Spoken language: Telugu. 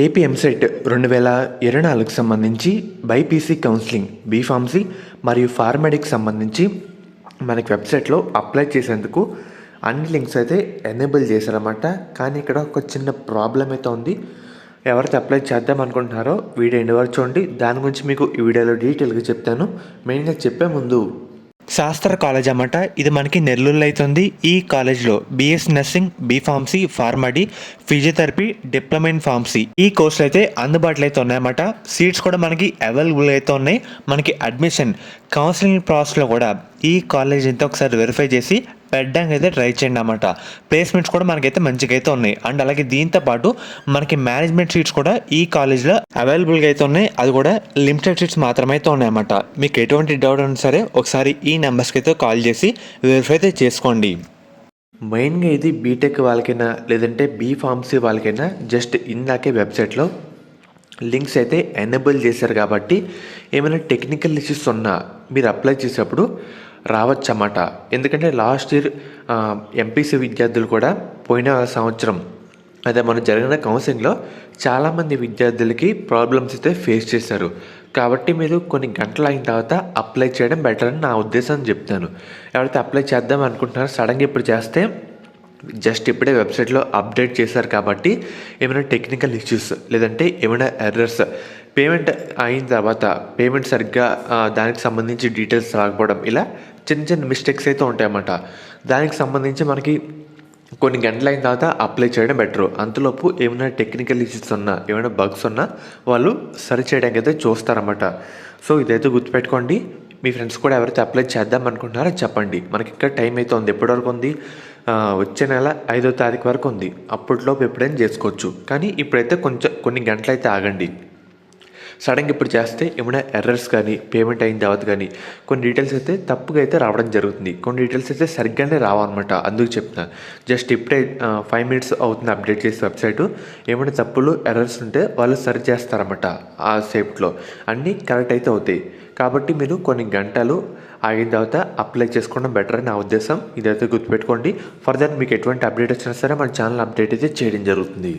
ఏపీ ఎంసెట్ 2024కి సంబంధించి బైపీసీ కౌన్సిలింగ్ బీఫార్మసీ మరియు ఫార్మాడిక్ సంబంధించి మనకి వెబ్సైట్లో అప్లై చేసేందుకు అన్ని లింక్స్ అయితే ఎనేబుల్ చేశారన్నమాట. కానీ ఇక్కడ ఒక చిన్న ప్రాబ్లం అయితే ఉంది. ఎవరైతే అప్లై చేద్దాం అనుకుంటున్నారో వీడియో ఎండ్ వరకు చూడండి. దాని గురించి మీకు ఈ వీడియోలో డీటెయిల్గా చెప్తాను. మెయిన్గా చెప్పే ముందు శాస్త్ర కాలేజ్ అన్నమాట. ఇది మనకి నెల్లూరులో అవుతుంది. ఈ కాలేజ్లో BS nursing, B Pharmacy, PharmD, physiotherapy, diploma in pharmacy ఈ కోర్సులు అయితే అందుబాటులో అయితే ఉన్నాయన్నమాట. సీట్స్ కూడా మనకి అవైలబుల్ అయితే ఉన్నాయి. మనకి అడ్మిషన్ కౌన్సిలింగ్ ప్రాసెస్లో కూడా ఈ కాలేజ్ అయితే ఒకసారి వెరిఫై చేసి పెట్టడానికి అయితే ట్రై చేయండి అన్నమాట. ప్లేస్మెంట్స్ కూడా మనకైతే మంచిగా అయితే ఉన్నాయి. అండ్ అలాగే దీంతో పాటు మనకి మేనేజ్మెంట్ సీట్స్ కూడా ఈ కాలేజ్లో అవైలబుల్గా అయితే ఉన్నాయి. అది కూడా లిమిటెడ్ సీట్స్ మాత్రమే అయితే ఉన్నాయన్నమాట. మీకు ఎటువంటి డౌట్ ఉన్నా సరే ఒకసారి ఈ నెంబర్స్కి అయితే కాల్ చేసి వెరిఫై అయితే చేసుకోండి. మెయిన్గా ఇది బీటెక్ వాళ్ళకైనా లేదంటే బీఫార్మసీ వాళ్ళకైనా జస్ట్ ఇందాకే వెబ్సైట్లో లింక్స్ అయితే ఎనేబుల్ చేశారు కాబట్టి ఏమైనా టెక్నికల్ ఇష్యూస్ ఉన్నా మీరు అప్లై చేసేటప్పుడు రావచ్చు అన్నమాట. ఎందుకంటే లాస్ట్ ఇయర్ ఎంపీసీ విద్యార్థులు కూడా పోయిన సంవత్సరం అదే మనం జరిగిన కౌన్సిలింగ్లో చాలామంది విద్యార్థులకి ప్రాబ్లమ్స్ అయితే ఫేస్ చేశారు. కాబట్టి మీరు కొన్ని గంటలు అయిన తర్వాత అప్లై చేయడం బెటర్ అని నా ఉద్దేశం చెప్తాను. ఎవరైతే అప్లై చేద్దాం అనుకుంటున్నారో సడన్గా ఇప్పుడు చేస్తే జస్ట్ ఇప్పుడే వెబ్సైట్లో అప్డేట్ చేశారు కాబట్టి ఏమైనా టెక్నికల్ ఇష్యూస్ లేదంటే ఏమైనా ఎర్రర్స్ పేమెంట్ అయిన తర్వాత పేమెంట్ సరిగ్గా దానికి సంబంధించి డీటెయిల్స్ రాకపోవడం ఇలా చిన్న చిన్న మిస్టేక్స్ అయితే ఉంటాయన్నమాట. దానికి సంబంధించి మనకి కొన్ని గంటలు అయిన తర్వాత అప్లై చేయడం బెటరు. అంతలోపు ఏమైనా టెక్నికల్ ఇష్యూస్ ఉన్నా ఏమైనా బగ్స్ ఉన్నా వాళ్ళు సరి చేయడానికి అయితే చూస్తారన్నమాట. సో ఇదైతే గుర్తుపెట్టుకోండి. మీ ఫ్రెండ్స్ కూడా ఎవరైతే అప్లై చేద్దాం అనుకుంటున్నారో చెప్పండి. మనకి ఇక్కడ టైం అయితే ఉంది. ఎప్పటి వరకు ఉంది? వచ్చే నెల 5వ తారీఖు వరకు ఉంది. అప్పట్లోపు ఎప్పుడైనా చేసుకోవచ్చు. కానీ ఇప్పుడైతే కొన్ని గంటలు అయితే ఆగండి. సడన్గా ఇప్పుడు చేస్తే ఏమైనా ఎర్రర్స్ కానీ పేమెంట్ అయిన తర్వాత కానీ కొన్ని డీటెయిల్స్ అయితే తప్పుగా అయితే రావడం జరుగుతుంది. కొన్ని డీటెయిల్స్ అయితే సరిగ్గానే రావన్నమాట. అందుకు చెప్తున్నా. జస్ట్ ఇప్పుడే 5 minutes అవుతుంది అప్డేట్ చేసే వెబ్సైటు. ఏమైనా తప్పులు ఎర్రర్స్ ఉంటే వాళ్ళు సరి చేస్తారన్నమాట. ఆ సేఫ్ట్లో అన్నీ కరెక్ట్ అయితే అవుతాయి. కాబట్టి మీరు కొన్ని గంటలు ఆగిన తర్వాత అప్లై చేసుకోవడం బెటర్ అని నా ఉద్దేశం. ఇదైతే గుర్తుపెట్టుకోండి. ఫర్దర్ మీకు ఎటువంటి అప్డేట్ వచ్చినా సరే మన ఛానల్ అప్డేట్ అయితే చేయడం జరుగుతుంది.